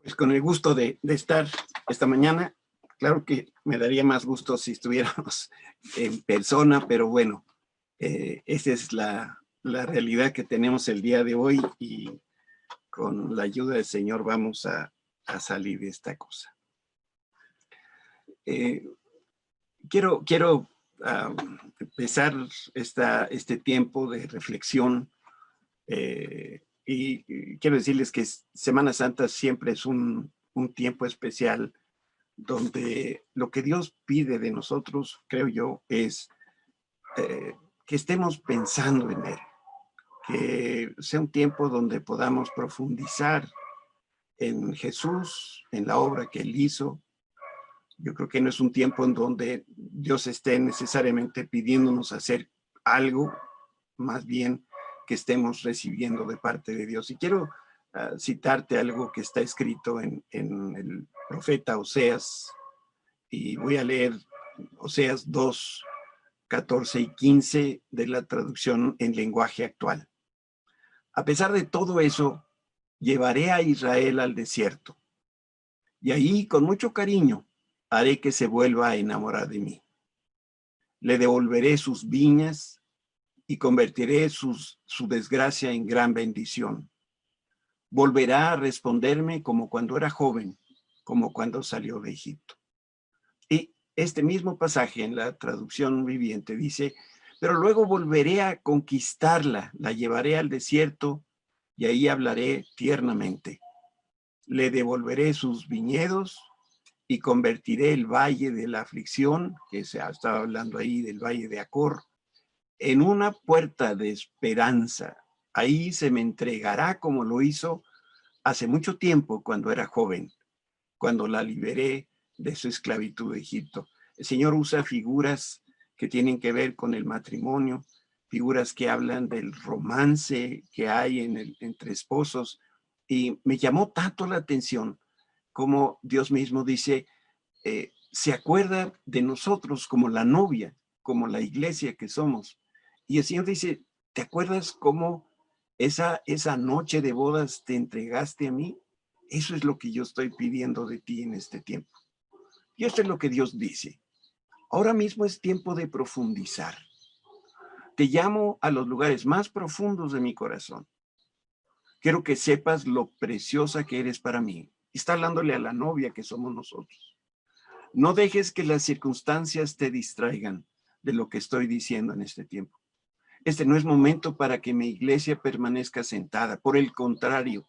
Pues con el gusto de estar esta mañana. Claro que me daría más gusto si estuviéramos en persona, pero bueno, esa es la realidad que tenemos el día de hoy y con la ayuda del Señor vamos a salir de esta cosa. Quiero empezar este tiempo de reflexión y quiero decirles que Semana Santa siempre es un tiempo especial donde lo que Dios pide de nosotros, creo yo, es que estemos pensando en Él, que sea un tiempo donde podamos profundizar en Jesús, en la obra que Él hizo. Yo creo que no es un tiempo en donde Dios esté necesariamente pidiéndonos hacer algo, más bien que estemos recibiendo de parte de Dios. Y quiero citarte algo que está escrito en el profeta Oseas, y voy a leer Oseas 2, 14 y 15 de la traducción en lenguaje actual. A pesar de todo eso, llevaré a Israel al desierto, y ahí con mucho cariño haré que se vuelva a enamorar de mí. Le devolveré sus viñas y convertiré su desgracia en gran bendición. Volverá a responderme como cuando era joven, como cuando salió de Egipto. Y este mismo pasaje en la traducción viviente dice, pero luego volveré a conquistarla, la llevaré al desierto y ahí hablaré tiernamente. Le devolveré sus viñedos y convertiré el valle de la aflicción, que se estaba hablando ahí del valle de Acor, en una puerta de esperanza. Ahí se me entregará como lo hizo hace mucho tiempo cuando era joven, cuando la liberé de su esclavitud de Egipto. El Señor usa figuras que tienen que ver con el matrimonio, figuras que hablan del romance que hay entre esposos, y me llamó tanto la atención como Dios mismo dice, se acuerda de nosotros como la novia, como la iglesia que somos. Y el Señor dice, ¿te acuerdas cómo esa noche de bodas te entregaste a mí? Eso es lo que yo estoy pidiendo de ti en este tiempo. Y esto es lo que Dios dice. Ahora mismo es tiempo de profundizar. Te llamo a los lugares más profundos de mi corazón. Quiero que sepas lo preciosa que eres para mí. Está hablándole a la novia que somos nosotros. No dejes que las circunstancias te distraigan de lo que estoy diciendo en este tiempo. Este no es momento para que mi iglesia permanezca sentada. Por el contrario,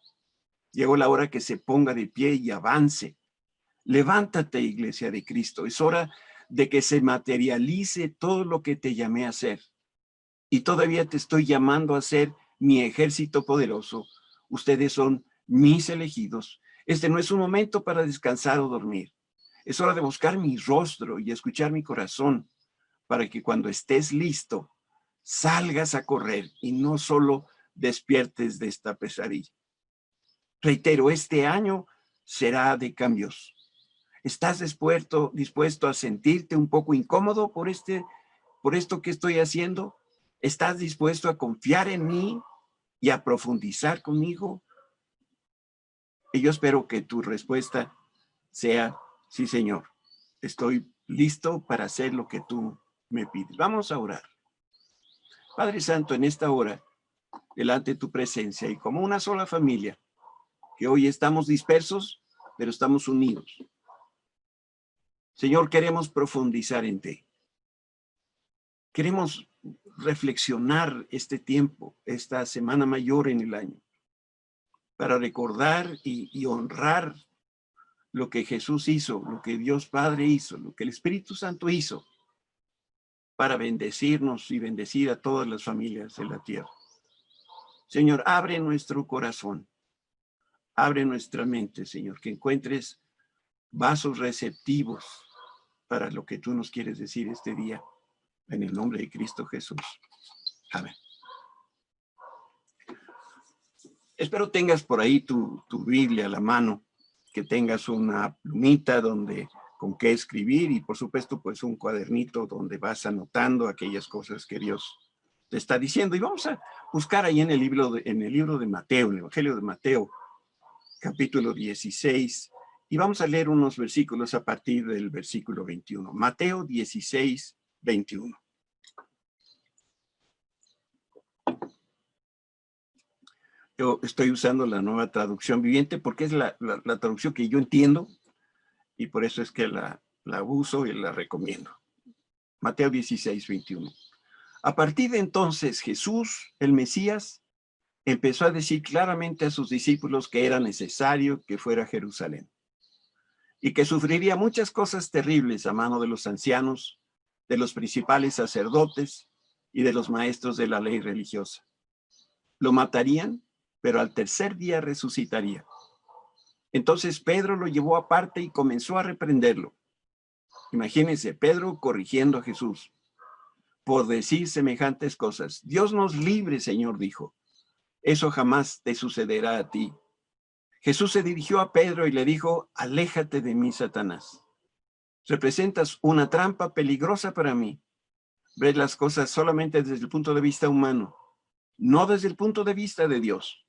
llegó la hora que se ponga de pie y avance. Levántate, iglesia de Cristo. Es hora de que se materialice todo lo que te llamé a hacer. Y todavía te estoy llamando a ser mi ejército poderoso. Ustedes son mis elegidos. Este no es un momento para descansar o dormir. Es hora de buscar mi rostro y escuchar mi corazón para que cuando estés listo, salgas a correr y no solo despiertes de esta pesadilla. Reitero, este año será de cambios. ¿Estás dispuesto a sentirte un poco incómodo por esto que estoy haciendo? ¿Estás dispuesto a confiar en mí y a profundizar conmigo? Y yo espero que tu respuesta sea, sí, Señor, estoy listo para hacer lo que tú me pides. Vamos a orar. Padre Santo, en esta hora, delante de tu presencia y como una sola familia, que hoy estamos dispersos, pero estamos unidos. Señor, queremos profundizar en ti. Queremos reflexionar este tiempo, esta semana mayor en el año, para recordar y honrar lo que Jesús hizo, lo que Dios Padre hizo, lo que el Espíritu Santo hizo, para bendecirnos y bendecir a todas las familias de la tierra. Señor, abre nuestro corazón, abre nuestra mente, Señor, que encuentres vasos receptivos para lo que tú nos quieres decir este día, en el nombre de Cristo Jesús. Amén. Espero tengas por ahí tu Biblia a la mano, que tengas una plumita con qué escribir y por supuesto pues un cuadernito donde vas anotando aquellas cosas que Dios te está diciendo. Y vamos a buscar ahí en el libro de Mateo, en el Evangelio de Mateo, capítulo 16, y vamos a leer unos versículos a partir del versículo 21. Mateo 16, 21. Yo estoy usando la Nueva Traducción Viviente porque es la traducción que yo entiendo y por eso es que la uso y la recomiendo. Mateo 16, 21. A partir de entonces, Jesús, el Mesías, empezó a decir claramente a sus discípulos que era necesario que fuera a Jerusalén y que sufriría muchas cosas terribles a mano de los ancianos, de los principales sacerdotes y de los maestros de la ley religiosa. Lo matarían, pero al tercer día resucitaría. Entonces Pedro lo llevó aparte y comenzó a reprenderlo. Imagínense, Pedro corrigiendo a Jesús por decir semejantes cosas. Dios nos libre, Señor, dijo. Eso jamás te sucederá a ti. Jesús se dirigió a Pedro y le dijo, aléjate de mí, Satanás. Representas una trampa peligrosa para mí. Ves las cosas solamente desde el punto de vista humano, no desde el punto de vista de Dios.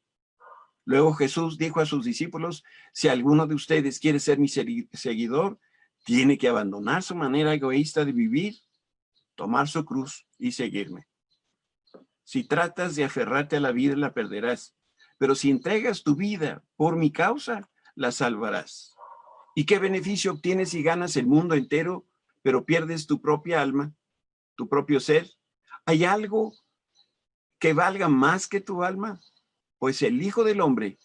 Luego Jesús dijo a sus discípulos, si alguno de ustedes quiere ser mi seguidor, tiene que abandonar su manera egoísta de vivir, tomar su cruz y seguirme. Si tratas de aferrarte a la vida, la perderás. Pero si entregas tu vida por mi causa, la salvarás. ¿Y qué beneficio obtienes si ganas el mundo entero, pero pierdes tu propia alma, tu propio ser? ¿Hay algo que valga más que tu alma? Pues el Hijo del Hombre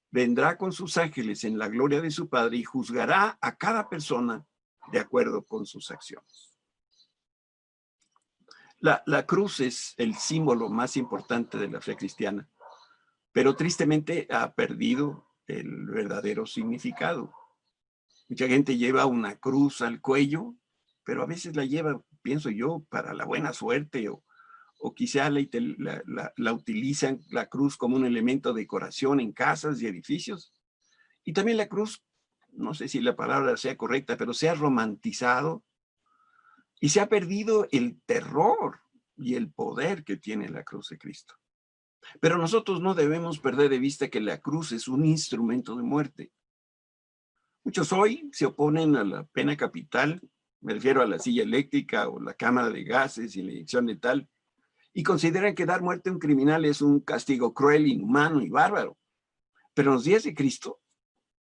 vendrá con sus ángeles en la gloria de su Padre y juzgará a cada persona de acuerdo con sus acciones. La cruz es el símbolo más importante de la fe cristiana, pero tristemente ha perdido el verdadero significado. Mucha gente lleva una cruz al cuello, pero a veces la lleva, pienso yo, para la buena suerte o quizá la utilizan la cruz como un elemento de decoración en casas y edificios. Y también la cruz, no sé si la palabra sea correcta, pero se ha romantizado y se ha perdido el terror y el poder que tiene la cruz de Cristo. Pero nosotros no debemos perder de vista que la cruz es un instrumento de muerte. Muchos hoy se oponen a la pena capital, me refiero a la silla eléctrica o la cámara de gases y la inyección letal, y consideran que dar muerte a un criminal es un castigo cruel, inhumano y bárbaro. Pero en los días de Cristo,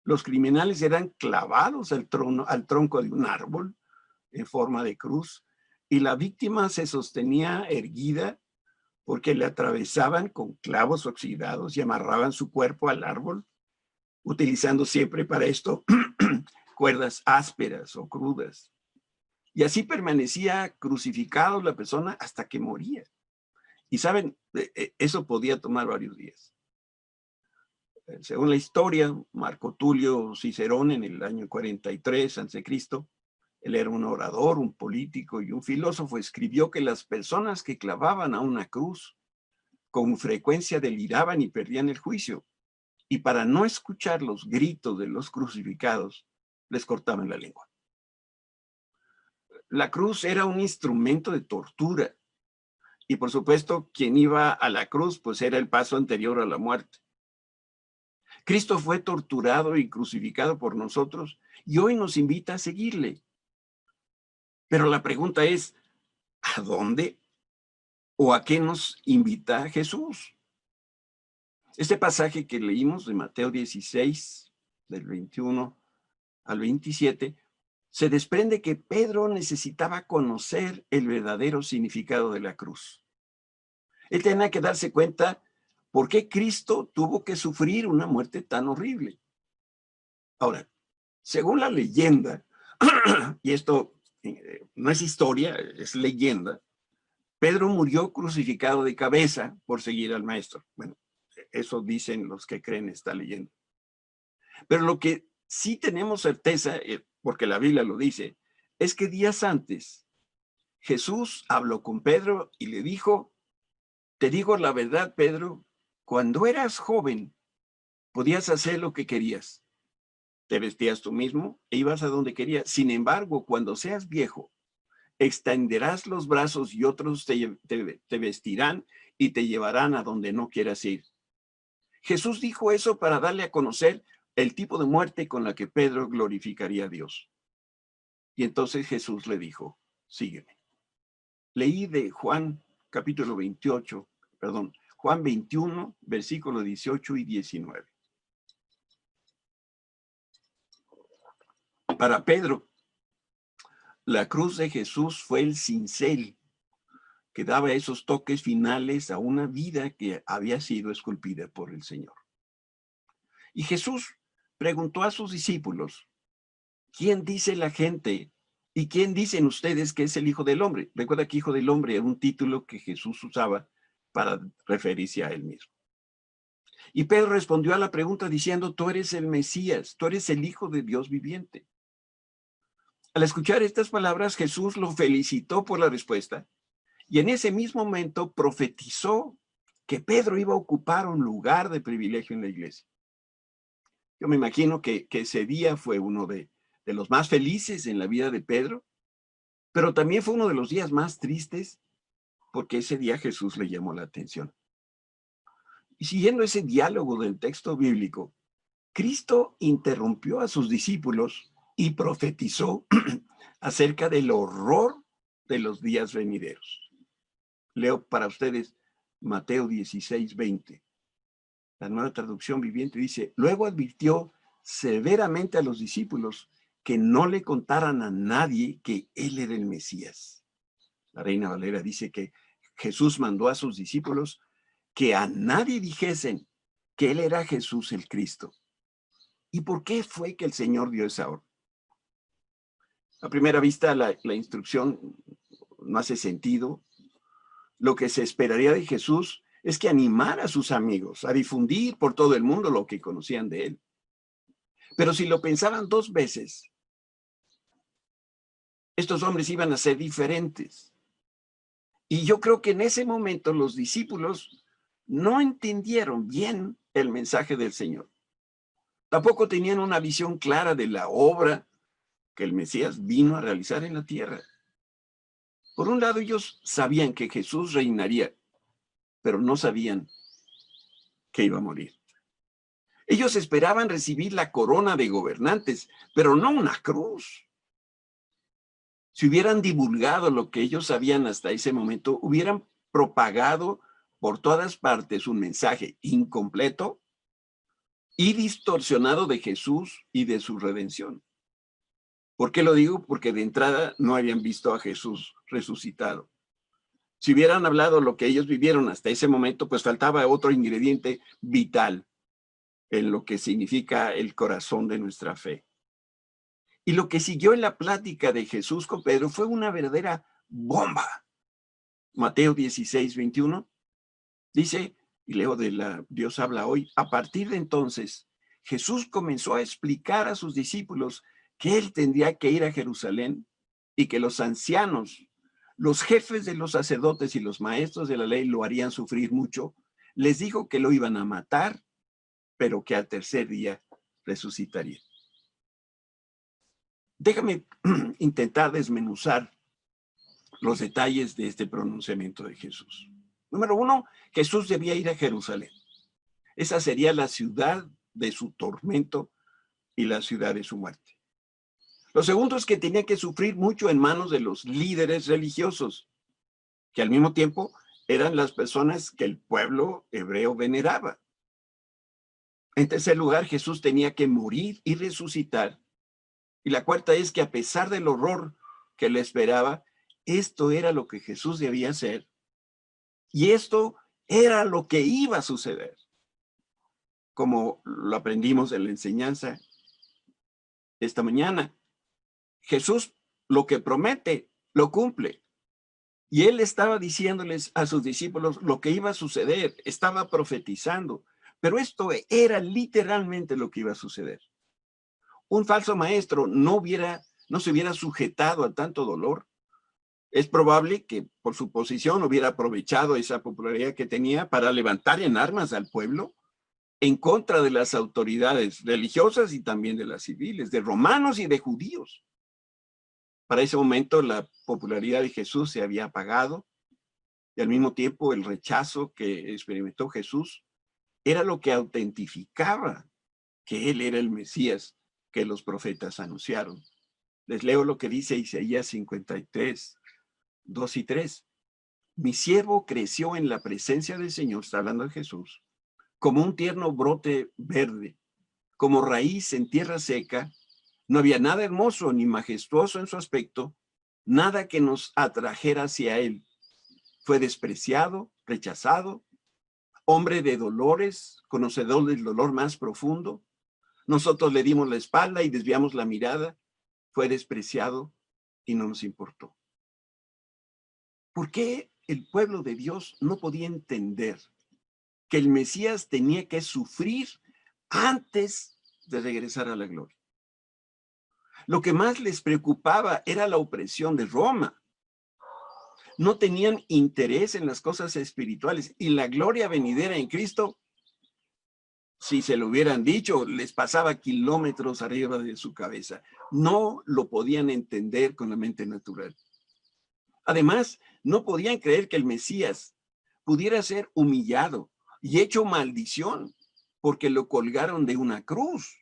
los criminales eran clavados al tronco de un árbol en forma de cruz, y la víctima se sostenía erguida porque le atravesaban con clavos oxidados y amarraban su cuerpo al árbol, utilizando siempre para esto cuerdas ásperas o crudas. Y así permanecía crucificado la persona hasta que moría. Y saben, eso podía tomar varios días. Según la historia, Marco Tulio Cicerón en el año 43 a.C., él era un orador, un político y un filósofo, escribió que las personas que clavaban a una cruz con frecuencia deliraban y perdían el juicio. Y para no escuchar los gritos de los crucificados, les cortaban la lengua. La cruz era un instrumento de tortura. Y por supuesto, quien iba a la cruz, pues era el paso anterior a la muerte. Cristo fue torturado y crucificado por nosotros y hoy nos invita a seguirle. Pero la pregunta es, ¿a dónde o a qué nos invita Jesús? Este pasaje que leímos de Mateo 16, del 21 al 27, se desprende que Pedro necesitaba conocer el verdadero significado de la cruz. Él tenía que darse cuenta por qué Cristo tuvo que sufrir una muerte tan horrible. Ahora, según la leyenda, y esto no es historia, es leyenda, Pedro murió crucificado de cabeza por seguir al maestro. Bueno, eso dicen los que creen esta leyenda. Pero lo que sí tenemos certeza, porque la Biblia lo dice, es que días antes Jesús habló con Pedro y le dijo, te digo la verdad, Pedro, cuando eras joven podías hacer lo que querías. Te vestías tú mismo e ibas a donde querías. Sin embargo, cuando seas viejo, extenderás los brazos y otros te vestirán y te llevarán a donde no quieras ir. Jesús dijo eso para darle a conocer el tipo de muerte con la que Pedro glorificaría a Dios. Y entonces Jesús le dijo, sígueme. Leí de Juan capítulo 28, perdón, Juan 21, versículos 18 y 19. Para Pedro, la cruz de Jesús fue el cincel que daba esos toques finales a una vida que había sido esculpida por el Señor. Y Jesús preguntó a sus discípulos, ¿quién dice la gente y quién dicen ustedes que es el Hijo del Hombre? Recuerda que Hijo del Hombre era un título que Jesús usaba para referirse a él mismo. Y Pedro respondió a la pregunta diciendo, tú eres el Mesías, tú eres el Hijo de Dios viviente. Al escuchar estas palabras, Jesús lo felicitó por la respuesta y en ese mismo momento profetizó que Pedro iba a ocupar un lugar de privilegio en la iglesia. Yo me imagino que ese día fue uno de los más felices en la vida de Pedro, pero también fue uno de los días más tristes porque ese día Jesús le llamó la atención. Y siguiendo ese diálogo del texto bíblico, Cristo interrumpió a sus discípulos y profetizó acerca del horror de los días venideros. Leo para ustedes Mateo 16, 20. La Nueva Traducción Viviente dice, luego advirtió severamente a los discípulos que no le contaran a nadie que él era el Mesías. La Reina Valera dice que Jesús mandó a sus discípulos que a nadie dijesen que él era Jesús el Cristo. ¿Y por qué fue que el Señor dio esa orden? A primera vista, la instrucción no hace sentido. Lo que se esperaría de Jesús es que animara a sus amigos a difundir por todo el mundo lo que conocían de él. Pero si lo pensaban dos veces, estos hombres iban a ser diferentes. Y yo creo que en ese momento los discípulos no entendieron bien el mensaje del Señor. Tampoco tenían una visión clara de la obra que el Mesías vino a realizar en la tierra. Por un lado, ellos sabían que Jesús reinaría, pero no sabían que iba a morir. Ellos esperaban recibir la corona de gobernantes, pero no una cruz. Si hubieran divulgado lo que ellos sabían hasta ese momento, hubieran propagado por todas partes un mensaje incompleto y distorsionado de Jesús y de su redención. ¿Por qué lo digo? Porque de entrada no habían visto a Jesús resucitado. Si hubieran hablado lo que ellos vivieron hasta ese momento, pues faltaba otro ingrediente vital en lo que significa el corazón de nuestra fe. Y lo que siguió en la plática de Jesús con Pedro fue una verdadera bomba. Mateo 16, 21 dice, y leo de la Dios habla hoy, a partir de entonces, Jesús comenzó a explicar a sus discípulos que él tendría que ir a Jerusalén y que los ancianos, los jefes de los sacerdotes y los maestros de la ley lo harían sufrir mucho. Les dijo que lo iban a matar, pero que al tercer día resucitaría. Déjame intentar desmenuzar los detalles de este pronunciamiento de Jesús. Número uno, Jesús debía ir a Jerusalén. Esa sería la ciudad de su tormento y la ciudad de su muerte. Lo segundo es que tenía que sufrir mucho en manos de los líderes religiosos, que al mismo tiempo eran las personas que el pueblo hebreo veneraba. En tercer lugar, Jesús tenía que morir y resucitar. Y la cuarta es que a pesar del horror que le esperaba, esto era lo que Jesús debía hacer. Y esto era lo que iba a suceder. Como lo aprendimos en la enseñanza esta mañana, Jesús lo que promete, lo cumple. Y él estaba diciéndoles a sus discípulos lo que iba a suceder, estaba profetizando. Pero esto era literalmente lo que iba a suceder. Un falso maestro no se hubiera sujetado a tanto dolor. Es probable que por su posición hubiera aprovechado esa popularidad que tenía para levantar en armas al pueblo en contra de las autoridades religiosas y también de las civiles, de romanos y de judíos. Para ese momento la popularidad de Jesús se había apagado y al mismo tiempo el rechazo que experimentó Jesús era lo que autentificaba que él era el Mesías que los profetas anunciaron. Les leo lo que dice Isaías 53, 2 y 3. Mi siervo creció en la presencia del Señor, está hablando de Jesús, como un tierno brote verde, como raíz en tierra seca. No había nada hermoso ni majestuoso en su aspecto, nada que nos atrajera hacia él. Fue despreciado, rechazado, hombre de dolores, conocedor del dolor más profundo. Nosotros le dimos la espalda y desviamos la mirada. Fue despreciado y no nos importó. ¿Por qué el pueblo de Dios no podía entender que el Mesías tenía que sufrir antes de regresar a la gloria? Lo que más les preocupaba era la opresión de Roma. No tenían interés en las cosas espirituales, y la gloria venidera en Cristo, si se lo hubieran dicho, les pasaba kilómetros arriba de su cabeza. No lo podían entender con la mente natural. Además, no podían creer que el Mesías pudiera ser humillado y hecho maldición porque lo colgaron de una cruz,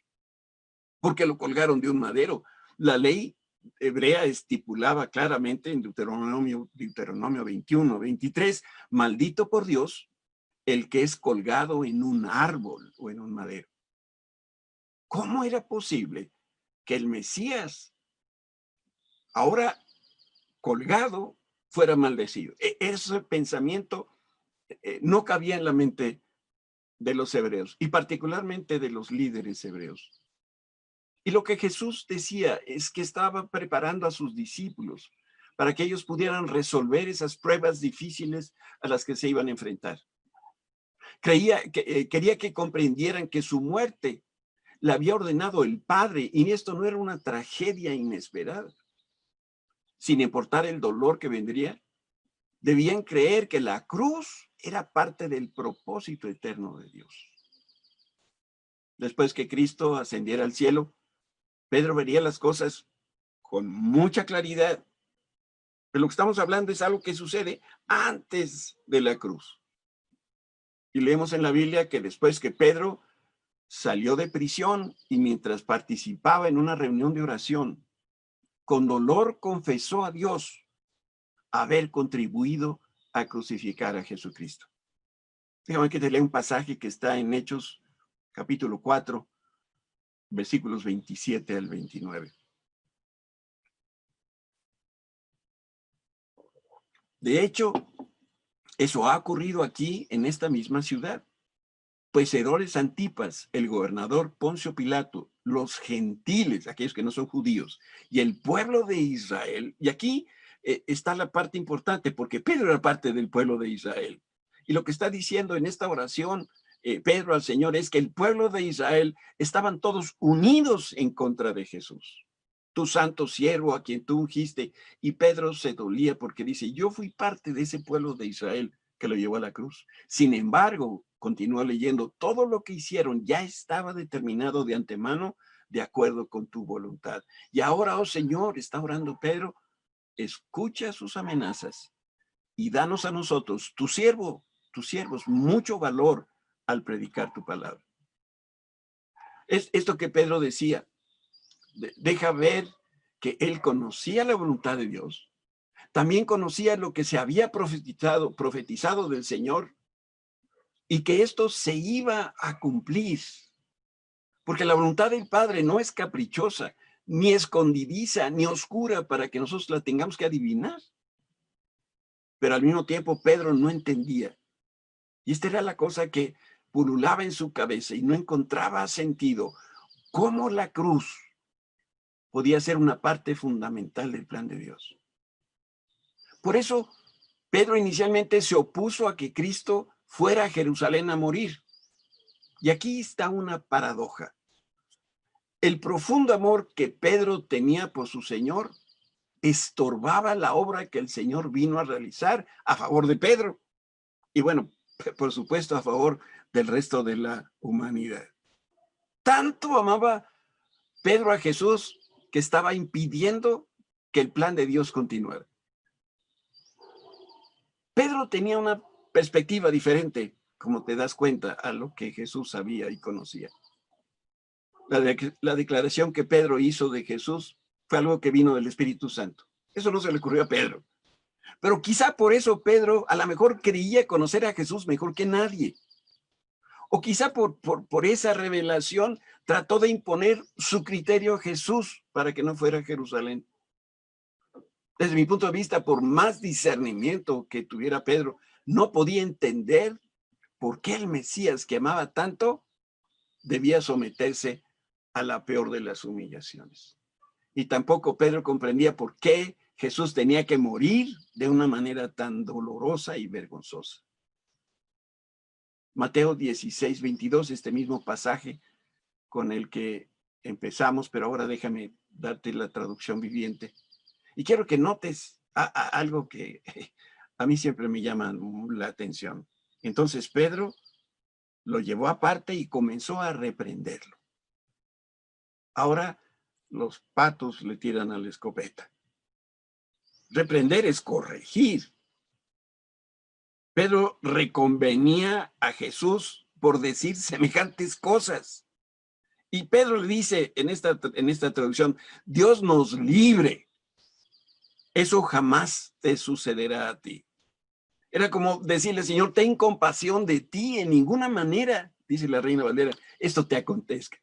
porque lo colgaron de un madero. La ley hebrea estipulaba claramente en Deuteronomio 21, 23, maldito por Dios el que es colgado en un árbol o en un madero. ¿Cómo era posible que el Mesías, ahora colgado, fuera maldecido? Ese pensamiento no cabía en la mente de los hebreos y particularmente de los líderes hebreos. Y lo que Jesús decía es que estaba preparando a sus discípulos para que ellos pudieran resolver esas pruebas difíciles a las que se iban a enfrentar. Quería que comprendieran que su muerte la había ordenado el Padre, y esto no era una tragedia inesperada. Sin importar el dolor que vendría, debían creer que la cruz era parte del propósito eterno de Dios. Después que Cristo ascendiera al cielo, Pedro vería las cosas con mucha claridad. Pero lo que estamos hablando es algo que sucede antes de la cruz. Y leemos en la Biblia que después que Pedro salió de prisión y mientras participaba en una reunión de oración, con dolor confesó a Dios haber contribuido a crucificar a Jesucristo. Déjame que te lea un pasaje que está en Hechos, capítulo 4, versículos 27 al 29. De hecho, eso ha ocurrido aquí en esta misma ciudad. Pues Herodes Antipas, el gobernador Poncio Pilato, los gentiles, aquellos que no son judíos, y el pueblo de Israel, y aquí está la parte importante, porque Pedro era parte del pueblo de Israel. Y lo que está diciendo en esta oración Pedro al Señor es que el pueblo de Israel estaban todos unidos en contra de Jesús. Tu santo siervo a quien tú ungiste. Y Pedro se dolía porque dice, yo fui parte de ese pueblo de Israel que lo llevó a la cruz. Sin embargo, continúa leyendo, todo lo que hicieron ya estaba determinado de antemano de acuerdo con tu voluntad. Y ahora, oh Señor, está orando Pedro, escucha sus amenazas y danos a nosotros, tus siervos, mucho valor al predicar tu palabra. Es esto que Pedro decía, deja ver que él conocía la voluntad de Dios, también conocía lo que se había profetizado del Señor, y que esto se iba a cumplir, porque la voluntad del Padre no es caprichosa, ni escondidiza, ni oscura para que nosotros la tengamos que adivinar. Pero al mismo tiempo Pedro no entendía. Y esta era la cosa que pululaba en su cabeza y no encontraba sentido. ¿Cómo la cruz podía ser una parte fundamental del plan de Dios? Por eso Pedro inicialmente se opuso a que Cristo fuera a Jerusalén a morir. Y aquí está una paradoja. El profundo amor que Pedro tenía por su Señor estorbaba la obra que el Señor vino a realizar a favor de Pedro. Y bueno, por supuesto, a favor del resto de la humanidad. Tanto amaba Pedro a Jesús que estaba impidiendo que el plan de Dios continuara. Pedro tenía una perspectiva diferente, como te das cuenta, a lo que Jesús sabía y conocía. La declaración que Pedro hizo de Jesús fue algo que vino del Espíritu Santo. Eso no se le ocurrió a Pedro. Pero quizá por eso Pedro a lo mejor creía conocer a Jesús mejor que nadie. O quizá por esa revelación trató de imponer su criterio a Jesús para que no fuera a Jerusalén. Desde mi punto de vista, por más discernimiento que tuviera Pedro, no podía entender por qué el Mesías que amaba tanto debía someterse a la peor de las humillaciones. Y tampoco Pedro comprendía por qué Jesús tenía que morir de una manera tan dolorosa y vergonzosa. Mateo 16, 22, este mismo pasaje con el que empezamos, pero ahora déjame darte la traducción viviente. Y quiero que notes algo que a mí siempre me llama la atención. Entonces Pedro lo llevó aparte y comenzó a reprenderlo. Ahora los patos le tiran a la escopeta. Reprender es corregir. Pedro reconvenía a Jesús por decir semejantes cosas. Y Pedro le dice en esta traducción, Dios nos libre. Eso jamás te sucederá a ti. Era como decirle, Señor, ten compasión de ti, en ninguna manera, dice la Reina Valera, esto te acontezca.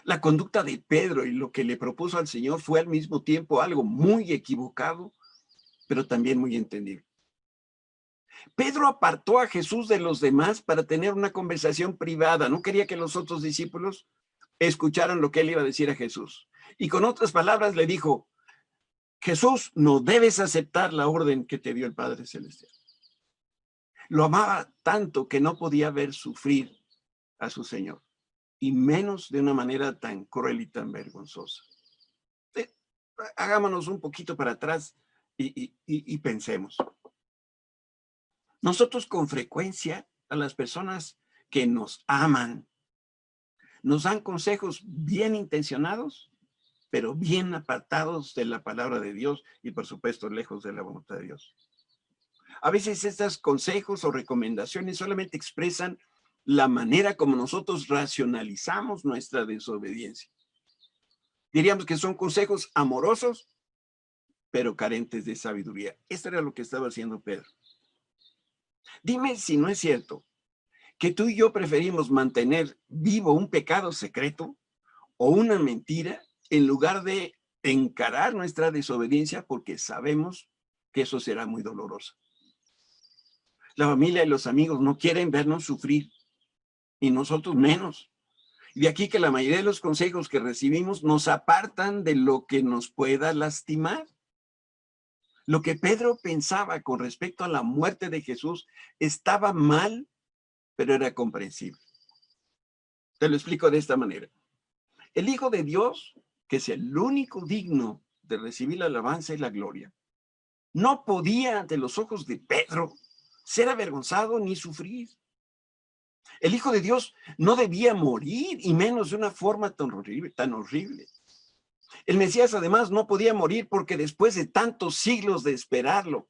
La conducta de Pedro y lo que le propuso al Señor fue al mismo tiempo algo muy equivocado, pero también muy entendible. Pedro apartó a Jesús de los demás para tener una conversación privada. No quería que los otros discípulos escucharan lo que él iba a decir a Jesús. Y con otras palabras le dijo, Jesús, no debes aceptar la orden que te dio el Padre Celestial. Lo amaba tanto que no podía ver sufrir a su Señor, y menos de una manera tan cruel y tan vergonzosa. Hagámonos un poquito para atrás y pensemos. Nosotros con frecuencia a las personas que nos aman, nos dan consejos bien intencionados, pero bien apartados de la palabra de Dios y por supuesto lejos de la voluntad de Dios. A veces estos consejos o recomendaciones solamente expresan la manera como nosotros racionalizamos nuestra desobediencia. Diríamos que son consejos amorosos, pero carentes de sabiduría. Esto era lo que estaba haciendo Pedro. Dime si no es cierto que tú y yo preferimos mantener vivo un pecado secreto o una mentira en lugar de encarar nuestra desobediencia porque sabemos que eso será muy doloroso. La familia y los amigos no quieren vernos sufrir, y nosotros menos. Y de aquí que la mayoría de los consejos que recibimos nos apartan de lo que nos pueda lastimar. Lo que Pedro pensaba con respecto a la muerte de Jesús estaba mal, pero era comprensible. Te lo explico de esta manera. El Hijo de Dios, que es el único digno de recibir la alabanza y la gloria, no podía ante los ojos de Pedro ser avergonzado ni sufrir. El Hijo de Dios no debía morir, y menos de una forma tan horrible. El Mesías además no podía morir porque después de tantos siglos de esperarlo,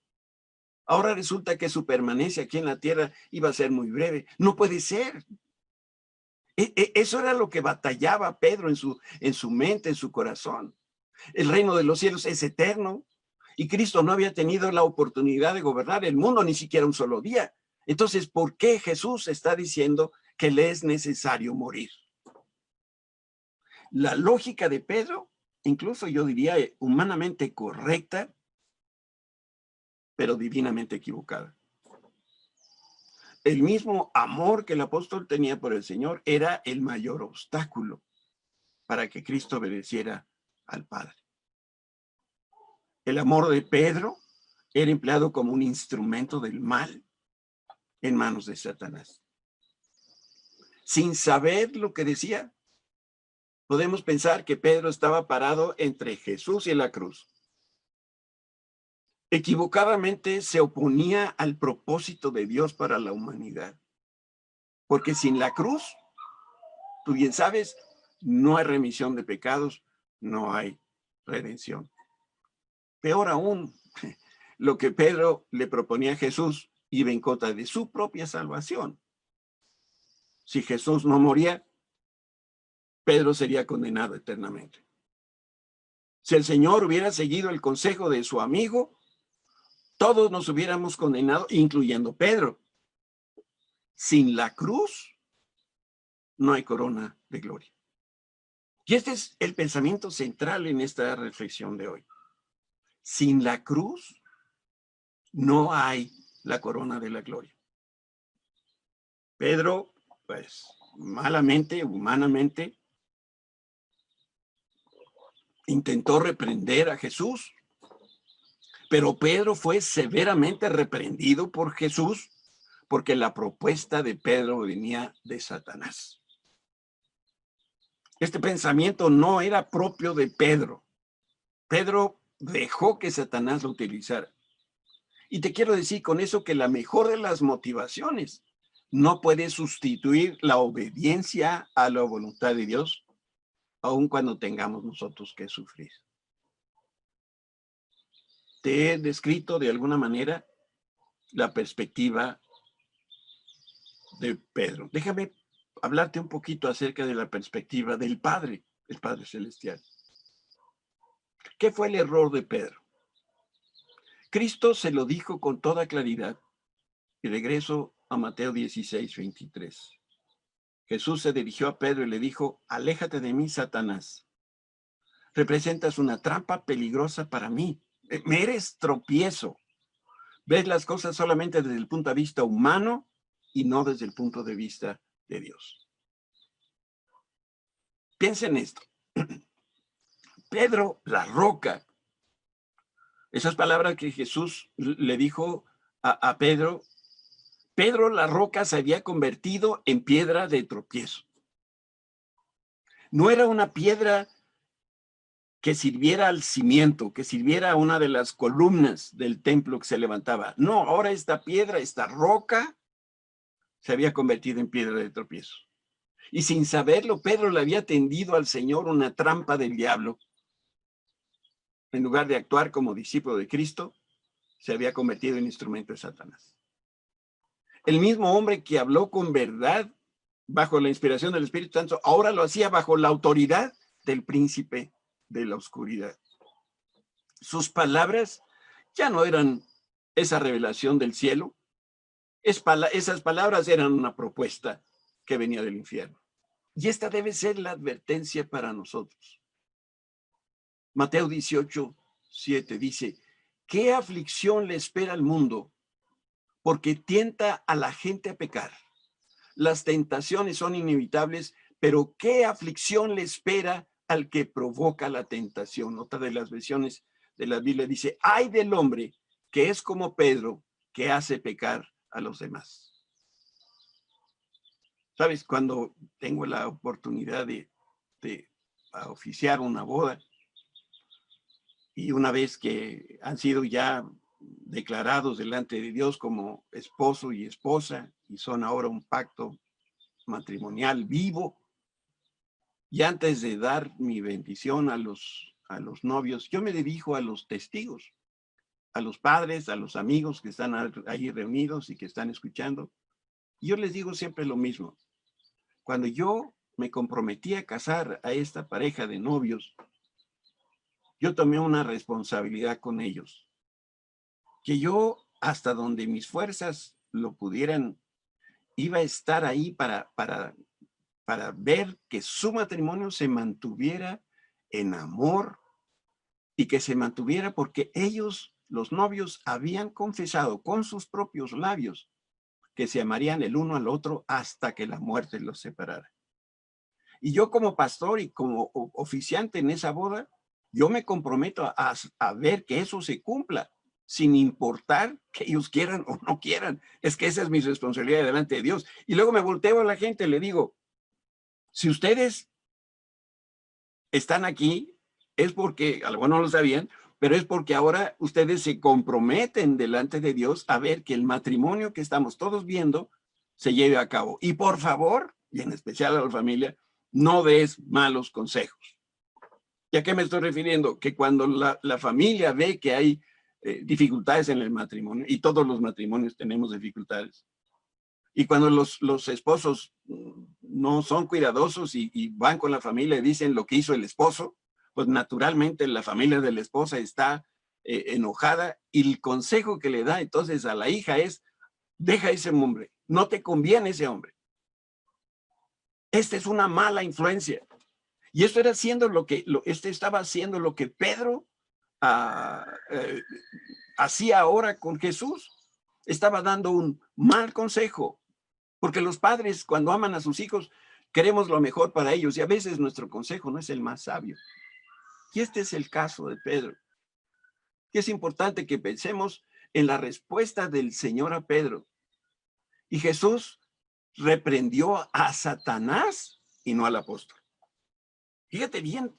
ahora resulta que su permanencia aquí en la tierra iba a ser muy breve. No puede ser. Eso era lo que batallaba Pedro en su mente, en su corazón. El reino de los cielos es eterno y Cristo no había tenido la oportunidad de gobernar el mundo ni siquiera un solo día. Entonces, ¿por qué Jesús está diciendo que le es necesario morir? La lógica de Pedro, incluso yo diría humanamente correcta, pero divinamente equivocada. El mismo amor que el apóstol tenía por el Señor era el mayor obstáculo para que Cristo obedeciera al Padre. El amor de Pedro era empleado como un instrumento del mal en manos de Satanás. Sin saber lo que decía, podemos pensar que Pedro estaba parado entre Jesús y la cruz. Equivocadamente se oponía al propósito de Dios para la humanidad. Porque sin la cruz, tú bien sabes, no hay remisión de pecados, no hay redención. Peor aún, lo que Pedro le proponía a Jesús iba en contra de su propia salvación. Si Jesús no moría, Pedro sería condenado eternamente. Si el Señor hubiera seguido el consejo de su amigo, todos nos hubiéramos condenado, incluyendo Pedro. Sin la cruz, no hay corona de gloria. Y este es el pensamiento central en esta reflexión de hoy. Sin la cruz, no hay la corona de la gloria. Pedro, pues, malamente, humanamente, intentó reprender a Jesús, pero Pedro fue severamente reprendido por Jesús porque la propuesta de Pedro venía de Satanás. Este pensamiento no era propio de Pedro. Pedro dejó que Satanás lo utilizara. Y te quiero decir con eso que la mejor de las motivaciones no puede sustituir la obediencia a la voluntad de Dios, aun cuando tengamos nosotros que sufrir. Te he descrito de alguna manera la perspectiva de Pedro. Déjame hablarte un poquito acerca de la perspectiva del Padre, el Padre Celestial. ¿Qué fue el error de Pedro? Cristo se lo dijo con toda claridad. Y regreso a Mateo 16, 23. Jesús se dirigió a Pedro y le dijo: aléjate de mí, Satanás. Representas una trampa peligrosa para mí. Me eres tropiezo. Ves las cosas solamente desde el punto de vista humano y no desde el punto de vista de Dios. Piensa en esto. Pedro, la roca. Esas palabras que Jesús le dijo a Pedro, Pedro, la roca, se había convertido en piedra de tropiezo. No era una piedra que sirviera al cimiento, que sirviera a una de las columnas del templo que se levantaba. No, ahora esta piedra, esta roca, se había convertido en piedra de tropiezo. Y sin saberlo, Pedro le había tendido al Señor una trampa del diablo. En lugar de actuar como discípulo de Cristo, se había convertido en instrumento de Satanás. El mismo hombre que habló con verdad bajo la inspiración del Espíritu Santo, ahora lo hacía bajo la autoridad del príncipe de la oscuridad. Sus palabras ya no eran esa revelación del cielo. Esas palabras eran una propuesta que venía del infierno. Y esta debe ser la advertencia para nosotros. Mateo 18, 7 dice: ¿qué aflicción le espera al mundo? Porque tienta a la gente a pecar. Las tentaciones son inevitables, pero ¿qué aflicción le espera al que provoca la tentación? Otra de las versiones de la Biblia dice: ay del hombre que es como Pedro, que hace pecar a los demás. ¿Sabes? Cuando tengo la oportunidad de oficiar una boda, y una vez que han sido ya declarados delante de Dios como esposo y esposa, y son ahora un pacto matrimonial vivo, y antes de dar mi bendición a los novios, yo me dirijo a los testigos, a los padres, a los amigos que están ahí reunidos y que están escuchando. Y yo les digo siempre lo mismo. Cuando yo me comprometí a casar a esta pareja de novios, yo tomé una responsabilidad con ellos, que yo, hasta donde mis fuerzas lo pudieran, iba a estar ahí para ver que su matrimonio se mantuviera en amor y que se mantuviera porque ellos, los novios, habían confesado con sus propios labios que se amarían el uno al otro hasta que la muerte los separara. Y yo, como pastor y como oficiante en esa boda, yo me comprometo a ver que eso se cumpla, sin importar que ellos quieran o no quieran. Es que esa es mi responsabilidad delante de Dios. Y luego me volteo a la gente y le digo: si ustedes están aquí, es porque, algunos no lo sabían, pero es porque ahora ustedes se comprometen delante de Dios a ver que el matrimonio que estamos todos viendo se lleve a cabo. Y por favor, y en especial a la familia, no des malos consejos. ¿Y a qué me estoy refiriendo? Que cuando la familia ve que hay dificultades en el matrimonio, y todos los matrimonios tenemos dificultades, y cuando los esposos no son cuidadosos y van con la familia y dicen lo que hizo el esposo, pues naturalmente la familia de la esposa está enojada y el consejo que le da entonces a la hija es, deja ese hombre, no te conviene ese hombre. Esta es una mala influencia. Y esto era haciendo estaba haciendo lo que Pedro hacía ahora con Jesús. Estaba dando un mal consejo. Porque los padres, cuando aman a sus hijos, queremos lo mejor para ellos. Y a veces nuestro consejo no es el más sabio. Y este es el caso de Pedro. Y es importante que pensemos en la respuesta del Señor a Pedro. Y Jesús reprendió a Satanás y no al apóstol. Fíjate bien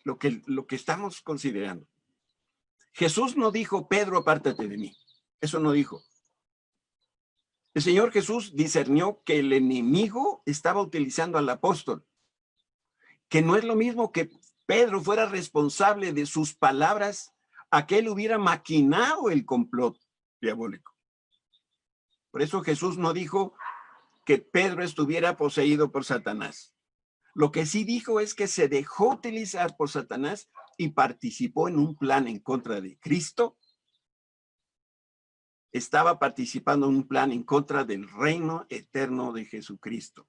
lo que estamos considerando. Jesús no dijo, Pedro, apártate de mí. Eso no dijo. El Señor Jesús discernió que el enemigo estaba utilizando al apóstol, que no es lo mismo que Pedro fuera responsable de sus palabras a que él hubiera maquinado el complot diabólico. Por eso Jesús no dijo que Pedro estuviera poseído por Satanás. Lo que sí dijo es que se dejó utilizar por Satanás y participó en un plan en contra de Cristo. Estaba participando en un plan en contra del reino eterno de Jesucristo,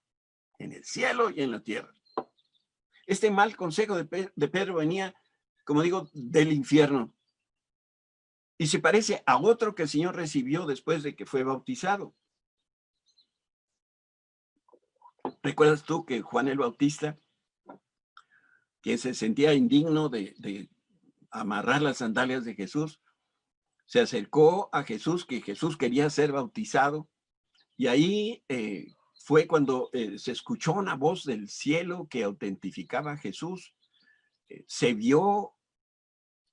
en el cielo y en la tierra. Este mal consejo de Pedro venía, como digo, del infierno. Y se parece a otro que el Señor recibió después de que fue bautizado. ¿Recuerdas tú que Juan el Bautista, quien se sentía indigno de amarrar las sandalias de Jesús, se acercó a Jesús, que Jesús quería ser bautizado, y ahí fue cuando se escuchó una voz del cielo que autentificaba a Jesús, se vio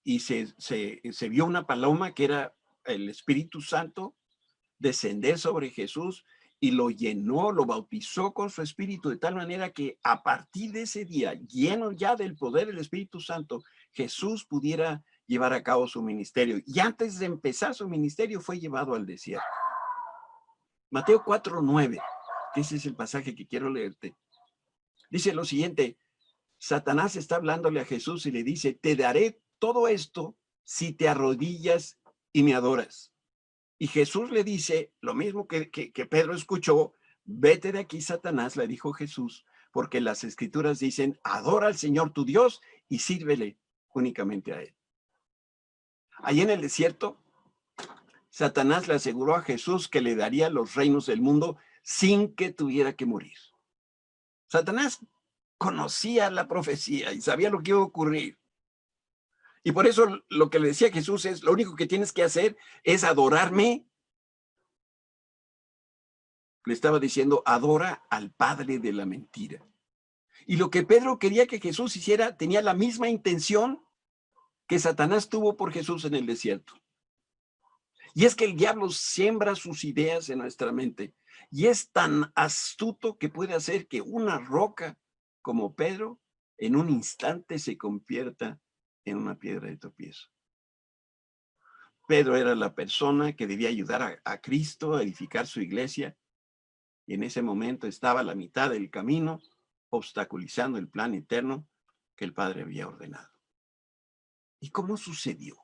y se vio una paloma que era el Espíritu Santo descender sobre Jesús y lo llenó, lo bautizó con su Espíritu de tal manera que a partir de ese día, lleno ya del poder del Espíritu Santo, Jesús pudiera llevar a cabo su ministerio. Y antes de empezar su ministerio fue llevado al desierto. Mateo 4:9, que ese es el pasaje que quiero leerte. Dice lo siguiente: Satanás está hablándole a Jesús y le dice, te daré todo esto si te arrodillas y me adoras. Y Jesús le dice lo mismo que Pedro escuchó, vete de aquí, Satanás, le dijo Jesús, porque las escrituras dicen, adora al Señor tu Dios y sírvele únicamente a él. Allí en el desierto, Satanás le aseguró a Jesús que le daría los reinos del mundo sin que tuviera que morir. Satanás conocía la profecía y sabía lo que iba a ocurrir. Y por eso lo que le decía Jesús es, lo único que tienes que hacer es adorarme. Le estaba diciendo, adora al padre de la mentira. Y lo que Pedro quería que Jesús hiciera tenía la misma intención que Satanás tuvo por Jesús en el desierto. Y es que el diablo siembra sus ideas en nuestra mente y es tan astuto que puede hacer que una roca como Pedro en un instante se convierta en una piedra de tropiezo. Pedro era la persona que debía ayudar a Cristo a edificar su iglesia y en ese momento estaba a la mitad del camino obstaculizando el plan eterno que el Padre había ordenado. ¿Y cómo sucedió?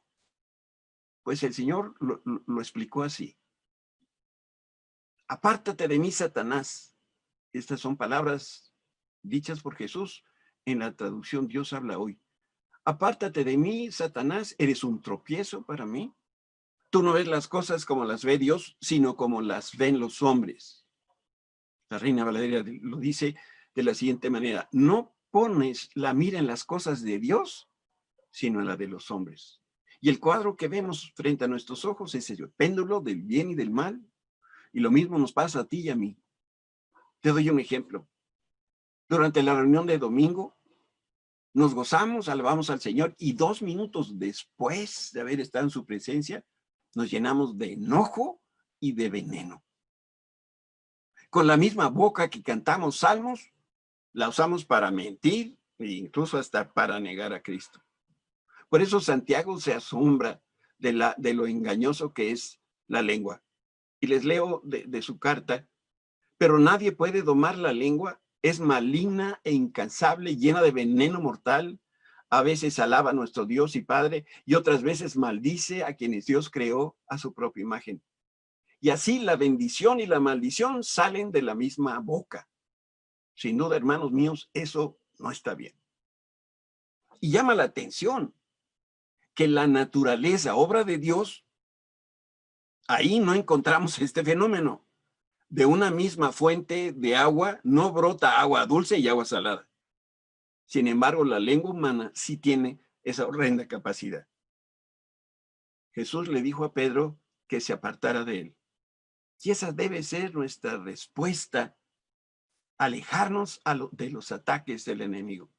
Pues el Señor lo explicó así. Apártate de mí, Satanás. Estas son palabras dichas por Jesús en la traducción Dios habla hoy. Apártate de mí, Satanás, eres un tropiezo para mí. Tú no ves las cosas como las ve Dios, sino como las ven los hombres. La Reina Valeria lo dice de la siguiente manera. No pones la mira en las cosas de Dios, sino en la de los hombres. Y el cuadro que vemos frente a nuestros ojos es el péndulo del bien y del mal. Y lo mismo nos pasa a ti y a mí. Te doy un ejemplo. Durante la reunión de domingo, nos gozamos, alabamos al Señor y 2 minutos después de haber estado en su presencia, nos llenamos de enojo y de veneno. Con la misma boca que cantamos salmos, la usamos para mentir e incluso hasta para negar a Cristo. Por eso Santiago se asombra de lo engañoso que es la lengua. Y les leo de su carta, pero nadie puede domar la lengua es maligna e incansable, llena de veneno mortal. A veces alaba a nuestro Dios y Padre y otras veces maldice a quienes Dios creó a su propia imagen. Y así la bendición y la maldición salen de la misma boca. Sin duda, hermanos míos, eso no está bien. Y llama la atención que la naturaleza, obra de Dios, ahí no encontramos este fenómeno. De una misma fuente de agua no brota agua dulce y agua salada. Sin embargo, la lengua humana sí tiene esa horrenda capacidad. Jesús le dijo a Pedro que se apartara de él. Y esa debe ser nuestra respuesta, alejarnos de los ataques del enemigo.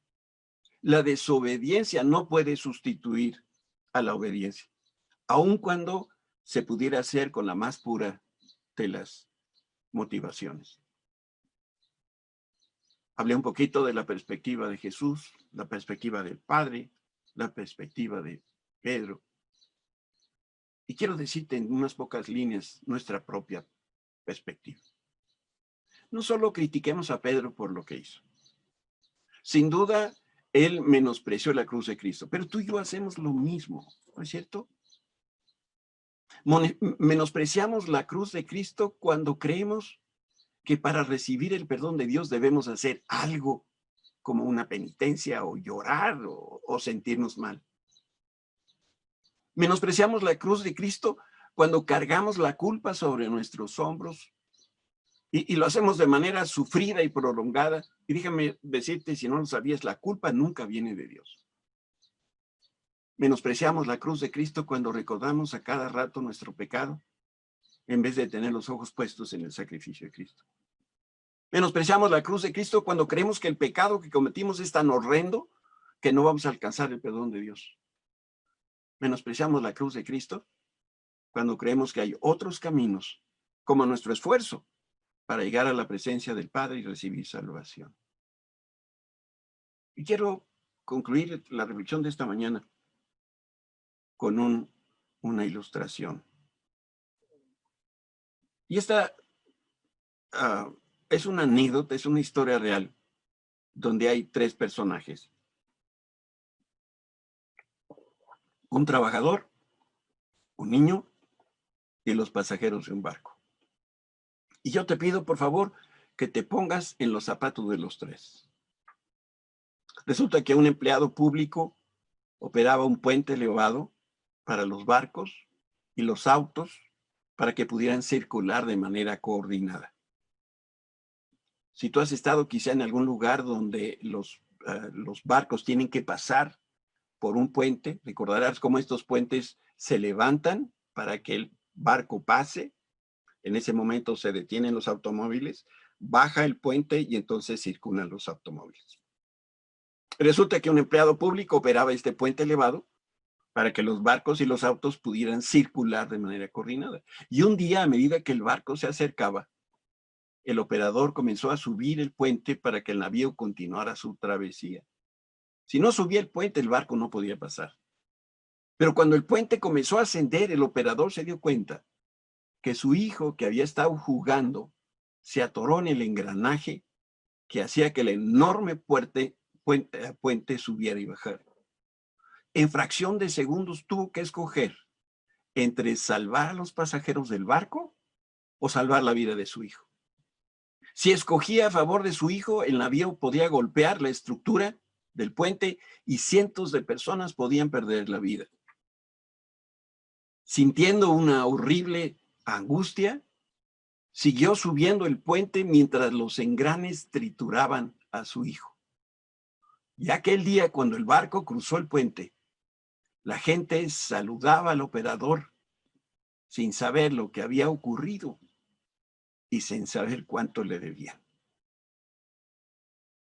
La desobediencia no puede sustituir a la obediencia, aun cuando se pudiera hacer con la más pura de las motivaciones. Hablé un poquito de la perspectiva de Jesús, la perspectiva del Padre, la perspectiva de Pedro. Y quiero decirte en unas pocas líneas nuestra propia perspectiva. No solo critiquemos a Pedro por lo que hizo. Sin duda, él menospreció la cruz de Cristo, pero tú y yo hacemos lo mismo, ¿no es cierto? Menospreciamos la cruz de Cristo cuando creemos que para recibir el perdón de Dios debemos hacer algo como una penitencia o llorar o sentirnos mal. Menospreciamos la cruz de Cristo cuando cargamos la culpa sobre nuestros hombros y lo hacemos de manera sufrida y prolongada. Y déjame decirte, si no lo sabías, la culpa nunca viene de Dios. Menospreciamos la cruz de Cristo cuando recordamos a cada rato nuestro pecado en vez de tener los ojos puestos en el sacrificio de Cristo. Menospreciamos la cruz de Cristo cuando creemos que el pecado que cometimos es tan horrendo que no vamos a alcanzar el perdón de Dios. Menospreciamos la cruz de Cristo cuando creemos que hay otros caminos, como nuestro esfuerzo, para llegar a la presencia del Padre y recibir salvación. Y quiero concluir la reflexión de esta mañana con una ilustración. Y esta es una anécdota, es una historia real, donde hay tres personajes. Un trabajador, un niño y los pasajeros de un barco. Y yo te pido, por favor, que te pongas en los zapatos de los tres. Resulta que un empleado público operaba un puente elevado para los barcos y los autos para que pudieran circular de manera coordinada. Si tú has estado quizá en algún lugar donde los barcos tienen que pasar por un puente, recordarás cómo estos puentes se levantan para que el barco pase. En ese momento se detienen los automóviles, baja el puente y entonces circulan los automóviles. Resulta que un empleado público operaba este puente elevado para que los barcos y los autos pudieran circular de manera coordinada. Y un día, a medida que el barco se acercaba, el operador comenzó a subir el puente para que el navío continuara su travesía. Si no subía el puente, el barco no podía pasar. Pero cuando el puente comenzó a ascender, el operador se dio cuenta que su hijo, que había estado jugando, se atoró en el engranaje que hacía que el enorme puente subiera y bajara. En fracción de segundos tuvo que escoger entre salvar a los pasajeros del barco o salvar la vida de su hijo. Si escogía a favor de su hijo, el navío podía golpear la estructura del puente y cientos de personas podían perder la vida. Sintiendo una horrible angustia, siguió subiendo el puente mientras los engranes trituraban a su hijo. Y aquel día, cuando el barco cruzó el puente, la gente saludaba al operador sin saber lo que había ocurrido y sin saber cuánto le debían.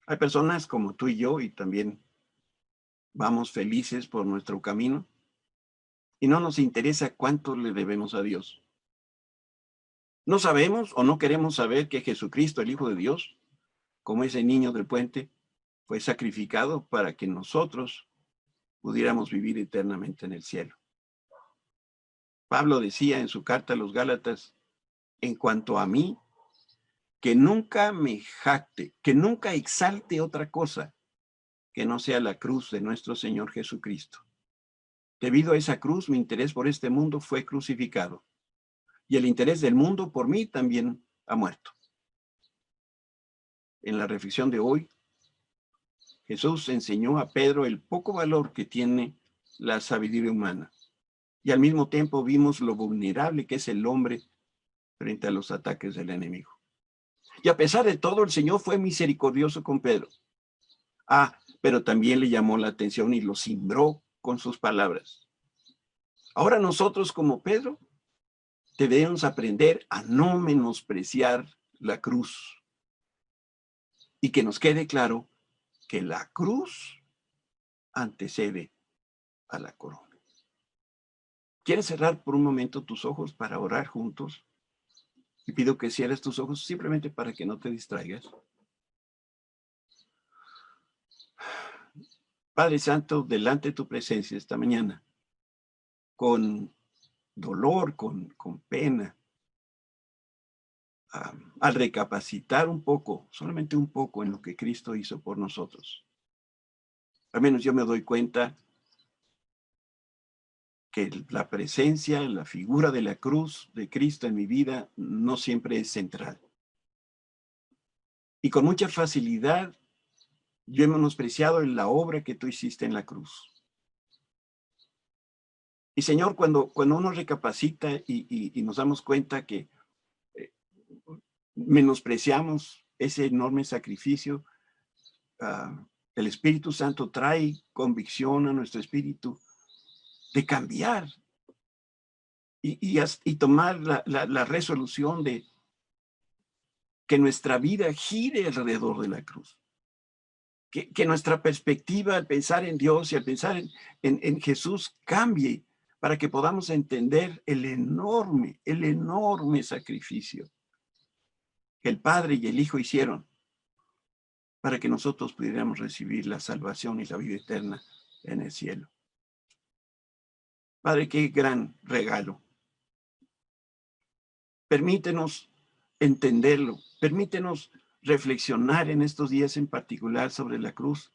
Hay personas como tú y yo, y también vamos felices por nuestro camino, y no nos interesa cuánto le debemos a Dios. No sabemos o no queremos saber que Jesucristo, el Hijo de Dios, como ese niño del puente, fue sacrificado para que nosotros pudiéramos vivir eternamente en el cielo. Pablo decía en su carta a los Gálatas, en cuanto a mí, que nunca me jacte, que nunca exalte otra cosa que no sea la cruz de nuestro Señor Jesucristo. Debido a esa cruz, mi interés por este mundo fue crucificado, y el interés del mundo por mí también ha muerto. En la reflexión de hoy, Jesús enseñó a Pedro el poco valor que tiene la sabiduría humana, y al mismo tiempo vimos lo vulnerable que es el hombre frente a los ataques del enemigo. Y a pesar de todo, el Señor fue misericordioso con Pedro. Pero también le llamó la atención y lo cimbró con sus palabras. Ahora nosotros, como Pedro, debemos aprender a no menospreciar la cruz. Y que nos quede claro que la cruz antecede a la corona. ¿Quieres cerrar por un momento tus ojos para orar juntos? Y pido que cierres tus ojos simplemente para que no te distraigas. Padre Santo, delante de tu presencia esta mañana, con dolor, con pena, al recapacitar un poco, solamente un poco en lo que Cristo hizo por nosotros. Al menos yo me doy cuenta que la presencia, la figura de la cruz de Cristo en mi vida no siempre es central. Y con mucha facilidad yo he menospreciado la obra que tú hiciste en la cruz. Y Señor, cuando uno recapacita y nos damos cuenta que menospreciamos ese enorme sacrificio, el Espíritu Santo trae convicción a nuestro espíritu de cambiar y tomar la resolución de que nuestra vida gire alrededor de la cruz. Que nuestra perspectiva al pensar en Dios y al pensar en Jesús cambie para que podamos entender el enorme sacrificio que el Padre y el Hijo hicieron para que nosotros pudiéramos recibir la salvación y la vida eterna en el cielo. Padre, qué gran regalo. Permítenos entenderlo, permítenos reflexionar en estos días en particular sobre la cruz,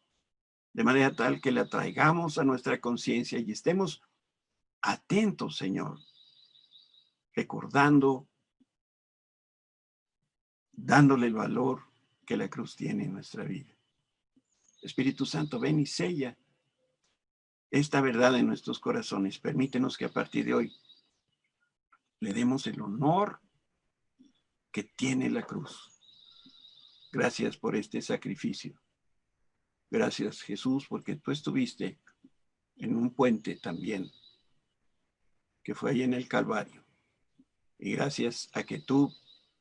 de manera tal que la traigamos a nuestra conciencia y estemos atentos, Señor, recordando, dándole el valor que la cruz tiene en nuestra vida. Espíritu Santo, ven y sella esta verdad en nuestros corazones. Permítenos que a partir de hoy le demos el honor que tiene la cruz. Gracias por este sacrificio. Gracias, Jesús, porque tú estuviste en un puente también, que fue ahí en el Calvario. Y gracias a que tú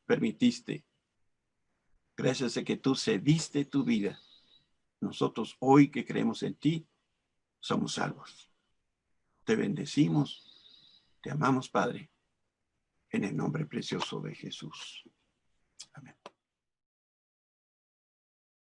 permitiste, gracias a que tú cediste tu vida, nosotros hoy que creemos en ti, somos salvos. Te bendecimos, te amamos, Padre, en el nombre precioso de Jesús. Amén.